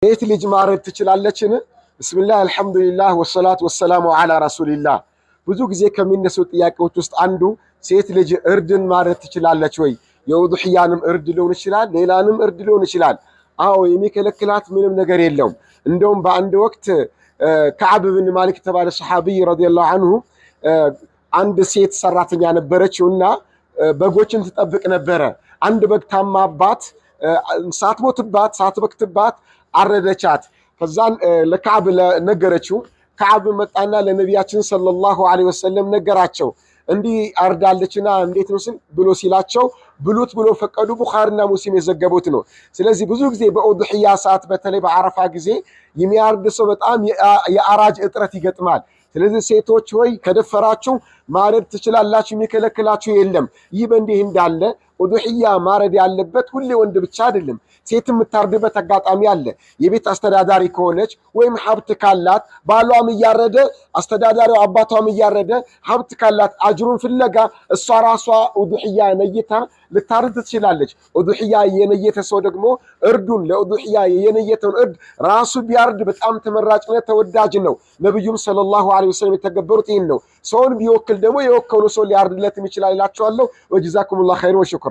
ሴት ልጅ ማረድ ትችላለችን? ብስሚላህ አልሐምዱሊላህ ወሰላቱ ወሰላሙ ዐላ ረሱሊላህ። ብዙ ጊዜ ከሚነሱ ጥያቄዎች ውስጥ አንዱ ሴት ልጅ እርድን ማረድ ትችላለች ወይ? የውዱህያንም እርድ ሊሆን ይችላል፣ ሌላንም እርድ ሊሆን ይችላል። አዎ የሚከለክላት ምንም ነገር የለውም። እንደውም በአንድ ወቅት ከዓብ ብን ማሊክ የተባለ ሰሐቢይ ረዲየላሁ ዐንሁ አንድ ሴት ሰራተኛ ነበረችውና በጎችን ትጠብቅ ነበረ። አንድ በግ ታማባት ሳትበክትባት አረደቻት። ከዛን ለከዓብ ነገረችው። ከዓብ መጣና ለነቢያችን ሰለላሁ ዐለይሂ ወሰለም ነገራቸው። እንዲህ አርዳለችና እንዴት ነው ብሎ ሲላቸው ብሉት ብሎ ፈቀዱ። ቡኻሪና ሙስሊም የዘገቡት ነው። ስለዚህ ብዙ ጊዜ በኡድህያ ሰዓት በተለይ በአረፋ ጊዜ የሚያርድ ሰው በጣም የአራጅ እጥረት ይገጥማል። ስለዚህ ሴቶች ሆይ ከደፈራችሁ ማረድ ትችላላችሁ፣ የሚከለክላችሁ የለም። ይህ በእንዲህ እንዳለ ኡድህያ ማረድ ያለበት ሁሌ ወንድ ብቻ አይደለም፣ ሴት የምታርድበት አጋጣሚ አለ። የቤት አስተዳዳሪ ከሆነች ወይም ሀብት ካላት ባሏም እያረደ አስተዳዳሪው አባቷም እያረደ ሀብት ካላት አጅሩን ፍለጋ እሷ ራሷ ኡድህያ ነይታ ልታርድ ትችላለች። ኡድህያ የነየተ ሰው ደግሞ እርዱን ለኡድህያ የነየተውን እርድ ራሱ ቢያርድ በጣም ተመራጭነት ተወዳጅ ነው። ነብዩም ሰለላሁ ዐለይሂ ወሰለም የተገበሩት ይህን ነው። ሰውን ቢወክል ደግሞ የወከሉ ሰው ሊያርድለትም ይችላል እላችኋለሁ። ወጀዛኩሙላሁ ኸይረን ወሽኩራን።